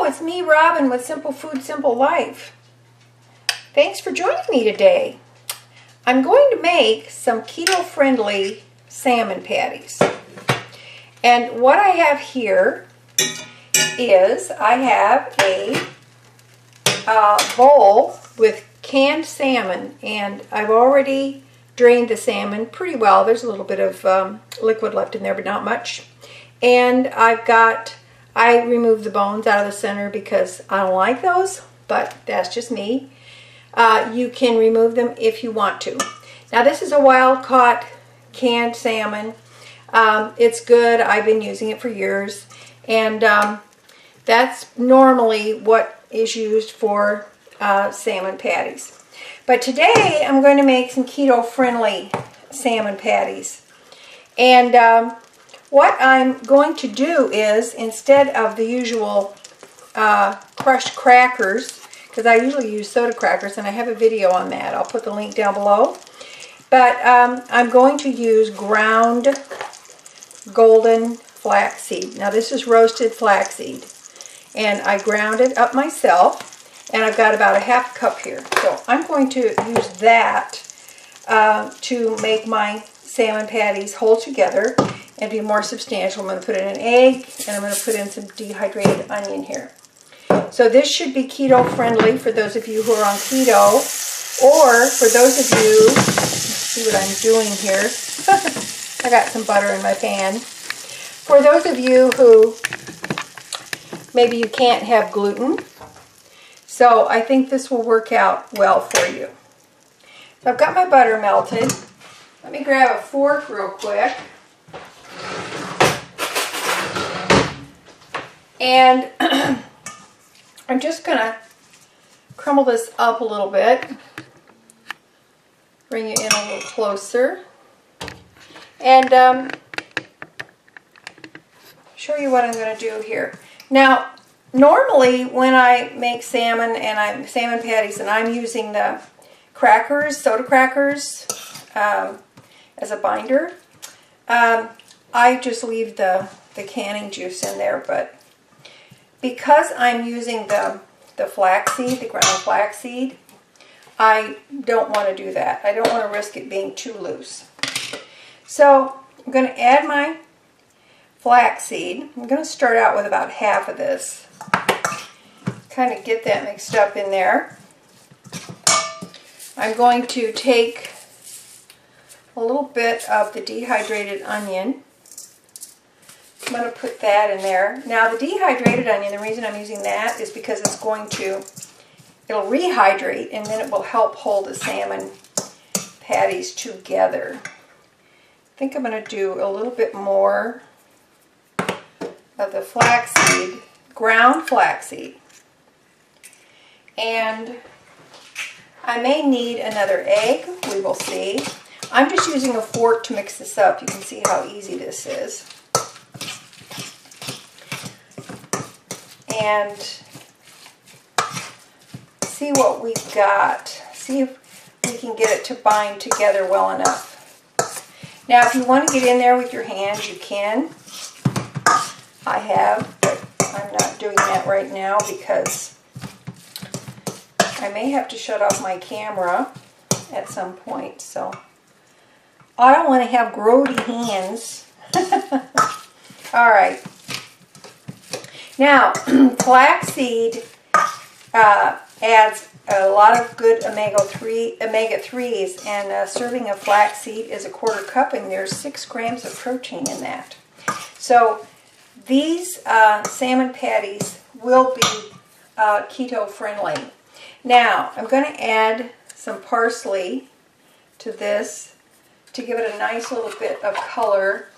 it's me, Robin, with Simple Food, Simple Life. Thanks for joining me today. I'm going to make some keto-friendly salmon patties. And what I have here is I have a bowl with canned salmon, and I've already drained the salmon pretty well. There's a little bit of liquid left in there, but not much. And I removed the bones out of the center because I don't like those, but that's just me. You can remove them if you want to. Now this is a wild-caught canned salmon. It's good. I've been using it for years, and that's normally what is used for salmon patties. But today I'm going to make some keto-friendly salmon patties. And what I'm going to do is, instead of the usual crushed crackers, because I usually use soda crackers, and I have a video on that. I'll put the link down below. But I'm going to use ground golden flaxseed. Now this is roasted flaxseed, and I ground it up myself, and I've got about a ½ cup here. So I'm going to use that to make my salmon patties hold together and be more substantial. I'm going to put in an egg, and I'm going to put in some dehydrated onion here. So this should be keto friendly for those of you who are on keto, or for those of you, see what I'm doing here. I got some butter in my pan. For those of you who maybe you can't have gluten, so I think this will work out well for you. So I've got my butter melted. Let me grab a fork real quick. And I'm just going to crumble this up a little bit. Bring it in a little closer. And show you what I'm going to do here. Now, normally when I make salmon salmon patties, and I'm using the crackers, soda crackers, as a binder, I just leave the canning juice in there. But because I'm using the flaxseed, the ground flaxseed, I don't want to do that. I don't want to risk it being too loose. So I'm going to add my flaxseed. I'm going to start out with about half of this. Kind of get that mixed up in there. I'm going to take a little bit of the dehydrated onion. I'm going to put that in there. Now the dehydrated onion, the reason I'm using that is because it'll rehydrate, and then it will help hold the salmon patties together. I think I'm going to do a little bit more of the flaxseed, ground flaxseed. And I may need another egg. We will see. I'm just using a fork to mix this up. You can see how easy this is. And see what we've got. See if we can get it to bind together well enough. Now, if you want to get in there with your hands, you can. I have, but I'm not doing that right now because I may have to shut off my camera at some point. So I don't want to have grody hands. All right. Now, flaxseed adds a lot of good omega-3s, and a serving of flaxseed is a ¼ cup, and there's 6 grams of protein in that. So these salmon patties will be keto friendly. Now I'm going to add some parsley to this to give it a nice little bit of color,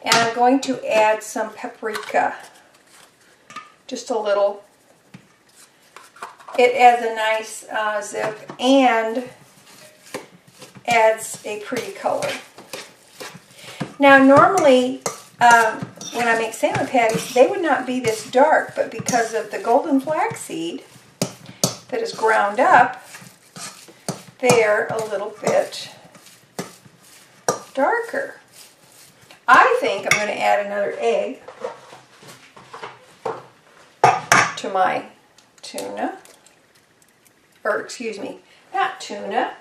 and I'm going to add some paprika. Just a little. It adds a nice zip and adds a pretty color. Now normally when I make salmon patties, they would not be this dark, but because of the golden flaxseed that is ground up, they're a little bit darker. I think I'm going to add another egg to to my tuna, or excuse me, not tuna,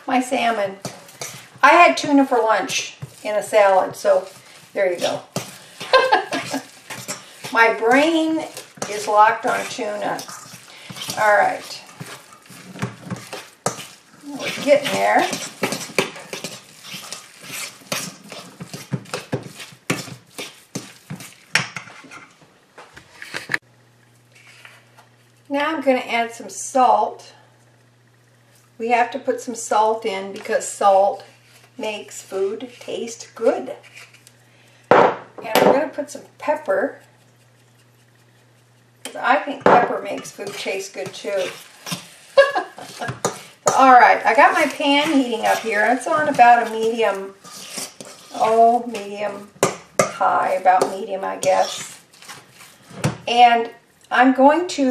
my salmon. I had tuna for lunch in a salad, so there you go. My brain is locked on tuna. All right. We're getting there. Now I'm going to add some salt. We have to put some salt in because salt makes food taste good. And I'm going to put some pepper. I think pepper makes food taste good too. Alright, I got my pan heating up here. It's on about a medium, medium high, about medium I guess. And I'm going to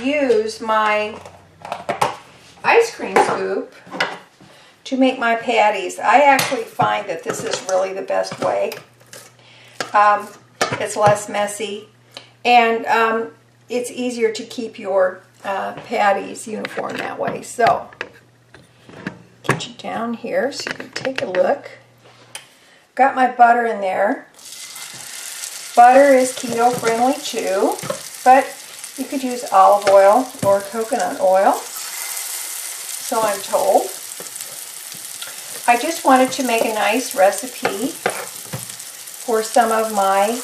use my ice cream scoop to make my patties. I actually find that this is really the best way. It's less messy, and it's easier to keep your patties uniform that way. So, get you down here so you can take a look. Got my butter in there. Butter is keto friendly too, but you could use olive oil or coconut oil, so I'm told. I just wanted to make a nice recipe for some of my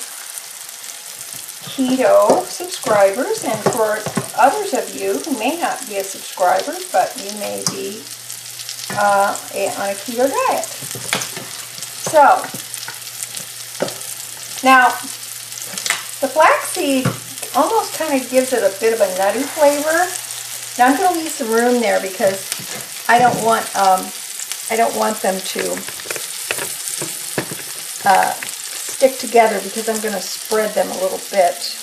keto subscribers and for others of you who may not be a subscriber, but you may be on a keto diet. So, now, the flaxseed almost kind of gives it a bit of a nutty flavor. Now I'm going to leave some room there because I don't want them to stick together because I'm going to spread them a little bit.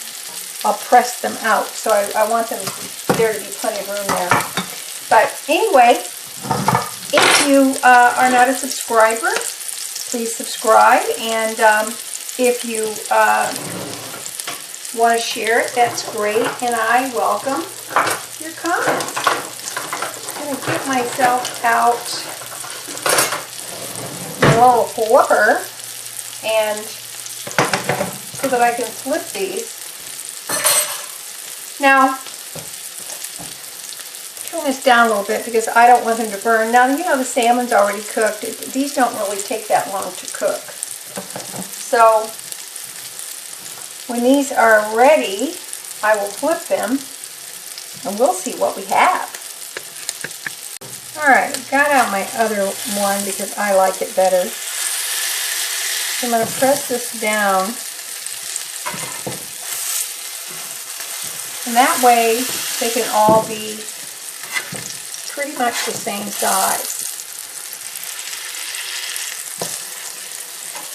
I'll press them out, so I want there to be plenty of room there. But anyway, if you are not a subscriber, please subscribe, and if you want to share it, that's great, and I welcome your comments. I'm going to get myself out a little flipper, and so that I can flip these. Now, turn this down a little bit because I don't want them to burn. Now, you know the salmon's already cooked. These don't really take that long to cook. So, when these are ready, I will flip them and we'll see what we have. Alright, got out my other one because I like it better. So I'm going to press this down. And that way they can all be pretty much the same size.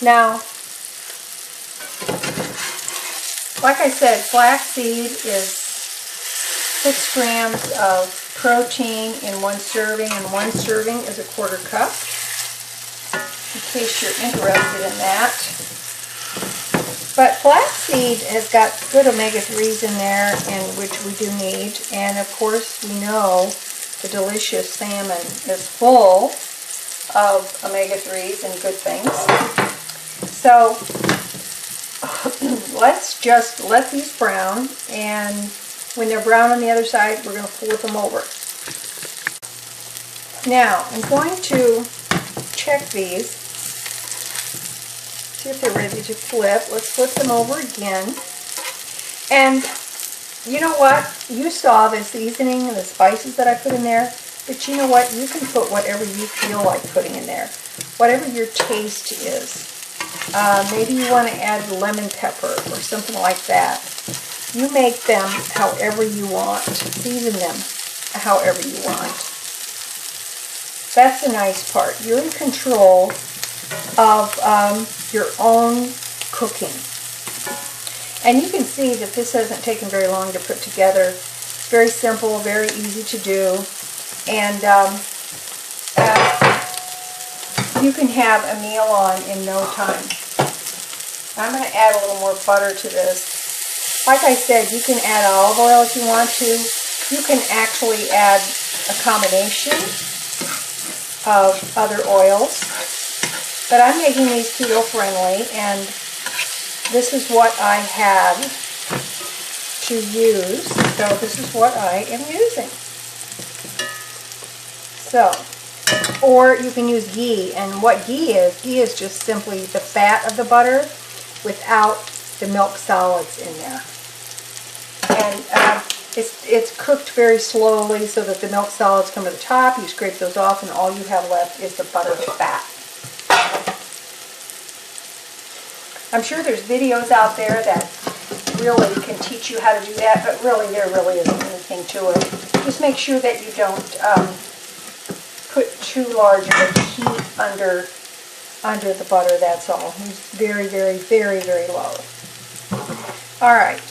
Now, like I said, flaxseed is 6 grams of protein in one serving, and one serving is a 1/4 cup, in case you're interested in that. But flaxseed has got good omega-3s in there, and which we do need, and of course we know the delicious salmon is full of omega-3s and good things. So let's just let these brown, and when they're brown on the other side, we're going to flip them over. Now, I'm going to check these, see if they're ready to flip. Let's flip them over again. And you know what? You saw the seasoning and the spices that I put in there, but you know what? You can put whatever you feel like putting in there, whatever your taste is. Maybe you want to add lemon pepper or something like that. You make them however you want. Season them however you want. That's the nice part. You're in control of your own cooking. And you can see that this hasn't taken very long to put together. It's very simple, very easy to do. And you can have a meal on in no time. I'm going to add a little more butter to this. Like I said, you can add olive oil if you want to. You can actually add a combination of other oils. But I'm making these keto friendly, and this is what I have to use. So this is what I am using. So, or you can use ghee, and what ghee is just simply the fat of the butter without the milk solids in there. And it's cooked very slowly so that the milk solids come to the top. You scrape those off, and all you have left is the butter fat. I'm sure there's videos out there that really can teach you how to do that, but really there really isn't anything to it. Just make sure that you don't put too large of a heat under the butter, that's all. It's very, very, very, very low. Alright,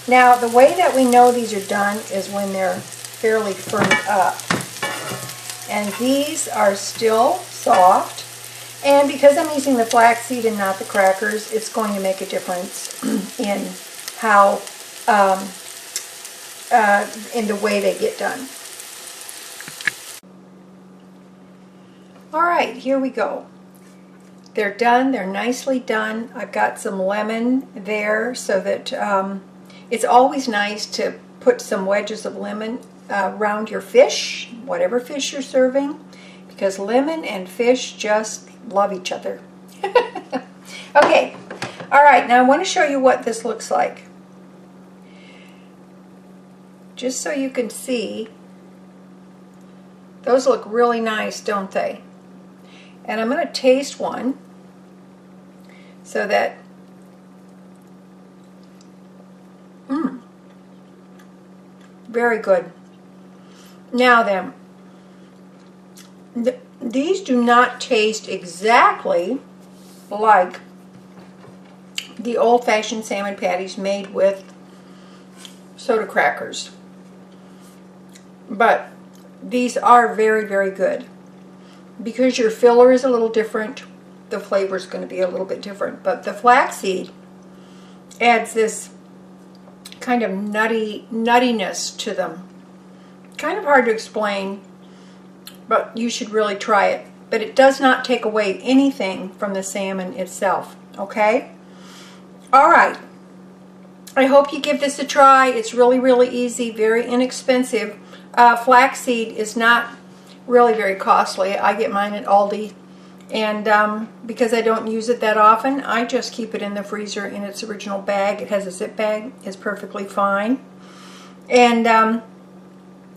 now the way that we know these are done is when they're fairly firmed up. And these are still soft. And because I'm using the flaxseed and not the crackers, it's going to make a difference in how, in the way they get done. Alright, here we go. They're done. They're nicely done. I've got some lemon there so that it's always nice to put some wedges of lemon around your fish, whatever fish you're serving, because lemon and fish just love each other. Okay, alright, now I want to show you what this looks like. Just so you can see, those look really nice, don't they? And I'm going to taste one so that, very good. Now then, these do not taste exactly like the old-fashioned salmon patties made with soda crackers. But these are very, very good. Because your filler is a little different, the flavor is going to be a little bit different. But the flaxseed adds this kind of nuttiness to them. Kind of hard to explain, but you should really try it. But it does not take away anything from the salmon itself, okay? Alright, I hope you give this a try. It's really, really easy, very inexpensive. Flaxseed is not really very costly. I get mine at Aldi, and because I don't use it that often, I just keep it in the freezer in its original bag. It has a zip bag. It's perfectly fine. And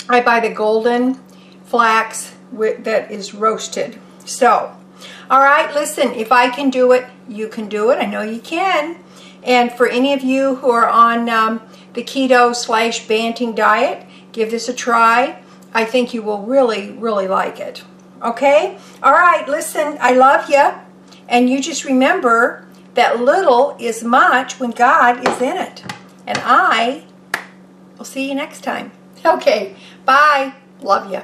I buy the golden flax that is roasted. So, alright, listen, if I can do it, you can do it. I know you can. And for any of you who are on the keto/banting diet, give this a try. I think you will really, really like it. Okay? Alright, listen, I love you. And you just remember that little is much when God is in it. And I will see you next time. Okay, bye. Love you.